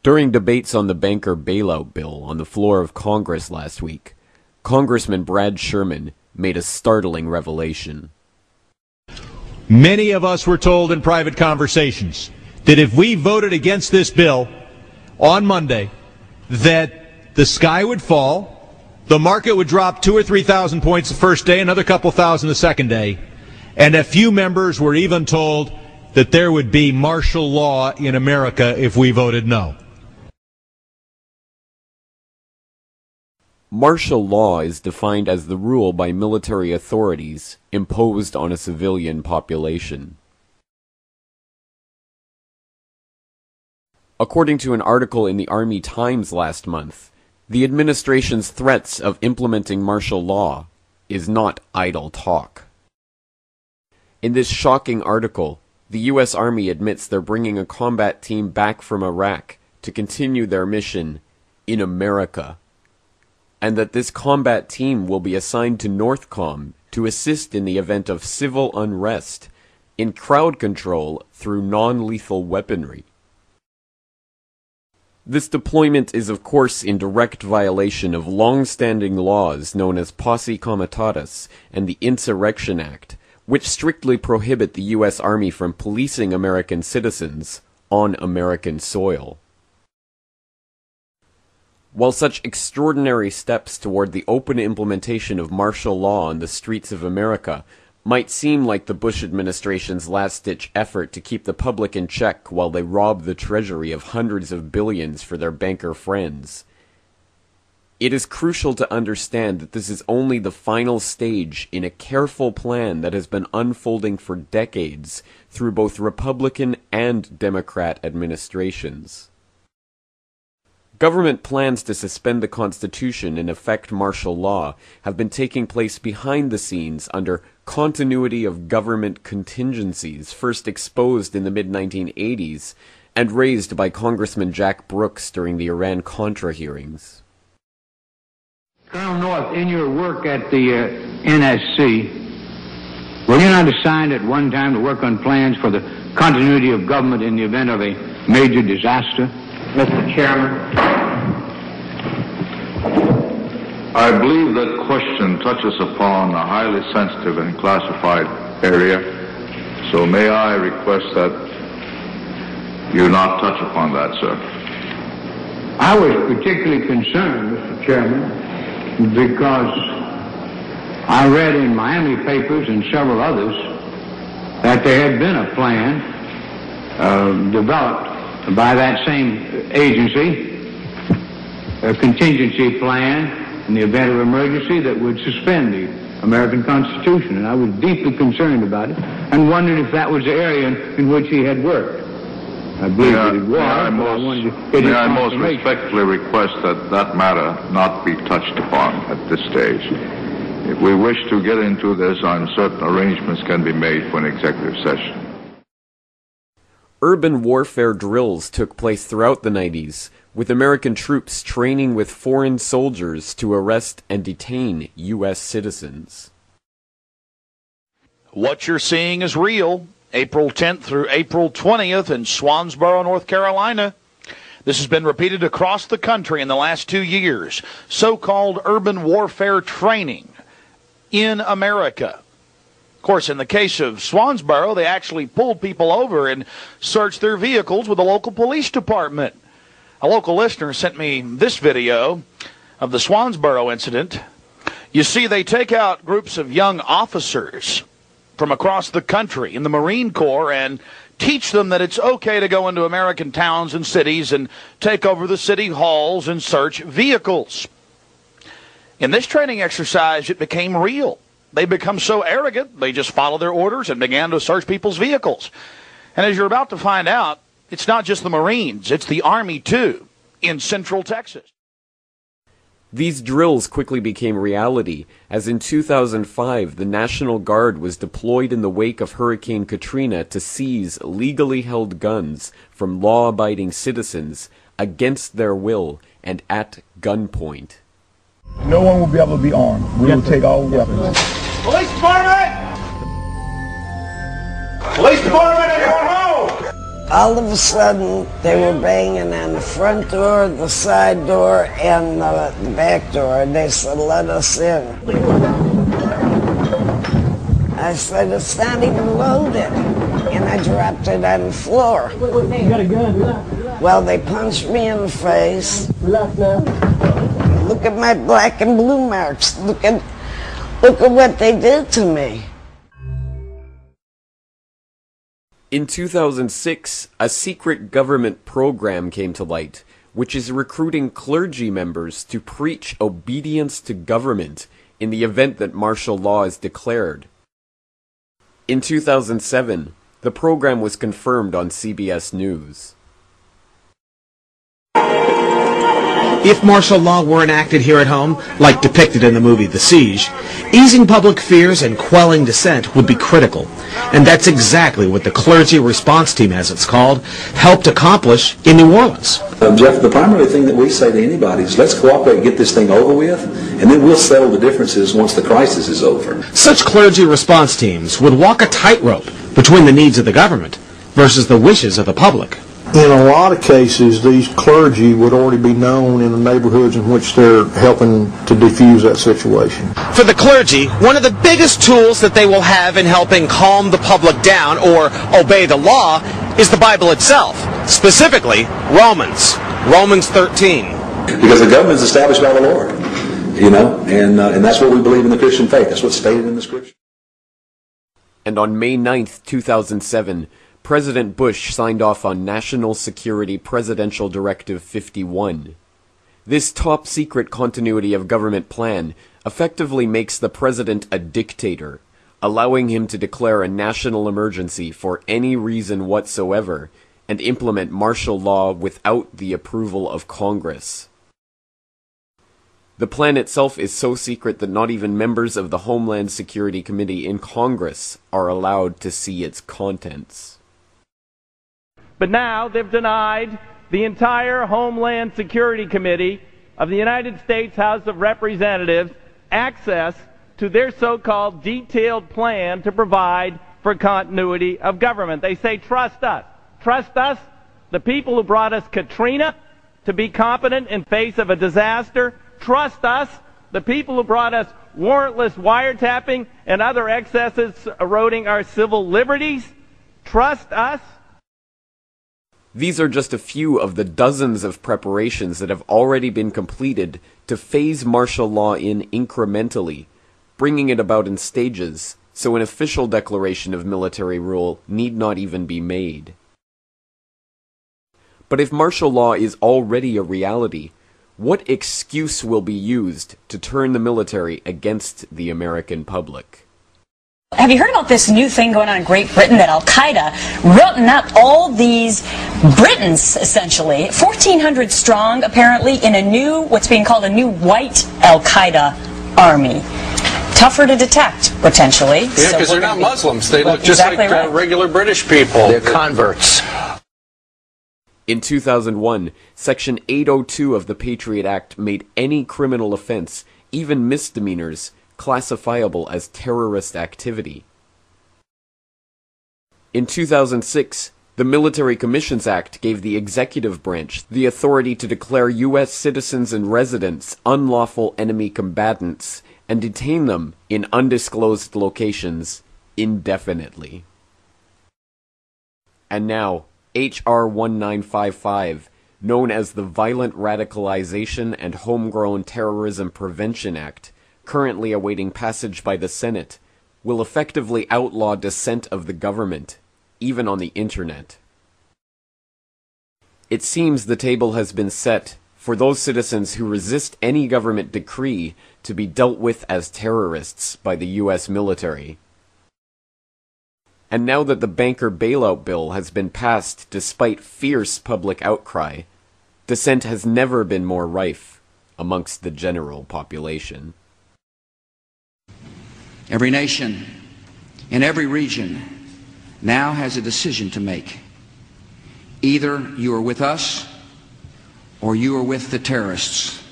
During debates on the banker bailout bill on the floor of Congress last week, Congressman Brad Sherman made a startling revelation. Many of us were told in private conversations that if we voted against this bill on Monday, that the sky would fall, the market would drop 2,000 or 3,000 points the first day, another couple thousand the second day, and a few members were even told that there would be martial law in America if we voted no. Martial law is defined as the rule by military authorities imposed on a civilian population. According to an article in the Army Times last month, the administration's threats of implementing martial law is not idle talk. In this shocking article, the U.S. Army admits they're bringing a combat team back from Iraq to continue their mission in America, and that this combat team will be assigned to NORTHCOM to assist in the event of civil unrest, in crowd control through non-lethal weaponry. This deployment is of course in direct violation of long-standing laws known as Posse Comitatus and the Insurrection Act, which strictly prohibit the U.S. Army from policing American citizens on American soil. While such extraordinary steps toward the open implementation of martial law on the streets of America might seem like the Bush administration's last-ditch effort to keep the public in check while they rob the Treasury of hundreds of billions for their banker friends, it is crucial to understand that this is only the final stage in a careful plan that has been unfolding for decades through both Republican and Democrat administrations. Government plans to suspend the Constitution and effect martial law have been taking place behind the scenes under continuity of government contingencies first exposed in the mid-1980s and raised by Congressman Jack Brooks during the Iran-Contra hearings. Colonel North, in your work at the NSC, were you not assigned at one time to work on plans for the continuity of government in the event of a major disaster? Mr. Chairman. I believe that question touches upon a highly sensitive and classified area, so may I request that you not touch upon that, sir. I was particularly concerned, Mr. Chairman, because I read in Miami papers and several others that there had been a plan developed by that same agency, a contingency plan in the event of emergency that would suspend the American Constitution. And I was deeply concerned about it and wondered if that was the area in which he had worked. I believe that it was, but I wanted to get his confirmation. I most respectfully request that that matter not be touched upon at this stage. If we wish to get into this, certain arrangements can be made for an executive session. Urban warfare drills took place throughout the 90s, with American troops training with foreign soldiers to arrest and detain U.S. citizens. What you're seeing is real. April 10th through April 20th in Swansboro, North Carolina. This has been repeated across the country in the last 2 years. So-called urban warfare training in America. Of course, in the case of Swansboro, they actually pulled people over and searched their vehicles with the local police department. A local listener sent me this video of the Swansboro incident. You see, they take out groups of young officers from across the country in the Marine Corps and teach them that it's okay to go into American towns and cities and take over the city halls and search vehicles. In this training exercise, it became real. They become so arrogant, they just followed their orders and began to search people's vehicles. And as you're about to find out, it's not just the Marines, it's the Army too, in Central Texas. These drills quickly became reality, as in 2005 the National Guard was deployed in the wake of Hurricane Katrina to seize legally held guns from law-abiding citizens against their will and at gunpoint. No one will be able to be armed. We will take all weapons. Police Department! Police Department, anyone home? All of a sudden, they were banging on the front door, the side door, and the back door. And they said, "Let us in." I said, "It's not even loaded." And I dropped it on the floor. You got a gun. Well, they punched me in the face. Look at my black and blue marks. Look at what they did to me. In 2006, a secret government program came to light, which is recruiting clergy members to preach obedience to government in the event that martial law is declared. In 2007, the program was confirmed on CBS News. If martial law were enacted here at home, like depicted in the movie The Siege, easing public fears and quelling dissent would be critical. And that's exactly what the Clergy Response Team, as it's called, helped accomplish in New Orleans. Jeff, the primary thing that we say to anybody is let's cooperate and get this thing over with, and then we'll settle the differences once the crisis is over. Such clergy response teams would walk a tightrope between the needs of the government versus the wishes of the public. In a lot of cases, these clergy would already be known in the neighborhoods in which they're helping to defuse that situation. For the clergy, one of the biggest tools that they will have in helping calm the public down or obey the law is the Bible itself, specifically Romans 13. Because the government is established by the Lord, and that's what we believe in the Christian faith. That's what's stated in the Scripture. And on May 9th, 2007, President Bush signed off on National Security Presidential Directive 51. This top-secret continuity of government plan effectively makes the president a dictator, allowing him to declare a national emergency for any reason whatsoever and implement martial law without the approval of Congress. The plan itself is so secret that not even members of the Homeland Security Committee in Congress are allowed to see its contents. But now they've denied the entire Homeland Security Committee of the United States House of Representatives access to their so-called detailed plan to provide for continuity of government. They say, trust us. Trust us, the people who brought us Katrina, to be competent in face of a disaster. Trust us, the people who brought us warrantless wiretapping and other excesses eroding our civil liberties. Trust us. These are just a few of the dozens of preparations that have already been completed to phase martial law in incrementally, bringing it about in stages, so an official declaration of military rule need not even be made. But if martial law is already a reality, what excuse will be used to turn the military against the American public? Have you heard about this new thing going on in Great Britain that Al-Qaeda routing up all these Britons, essentially, 1,400 strong, apparently, in a new, what's being called a new white Al-Qaeda army. Tougher to detect, potentially. Yeah, because they're not Muslims. They look just like regular British people. They're converts. In 2001, Section 802 of the Patriot Act made any criminal offense, even misdemeanors, classifiable as terrorist activity. In 2006, the Military Commissions Act gave the executive branch the authority to declare U.S. citizens and residents unlawful enemy combatants and detain them in undisclosed locations indefinitely. And now, H.R. 1955, known as the Violent Radicalization and Homegrown Terrorism Prevention Act, currently awaiting passage by the Senate, will effectively outlaw dissent of the government, even on the internet. It seems the table has been set for those citizens who resist any government decree to be dealt with as terrorists by the U.S. military. And now that the banker bailout bill has been passed despite fierce public outcry, dissent has never been more rife amongst the general population. Every nation in every region now has a decision to make. Either you are with us or you are with the terrorists.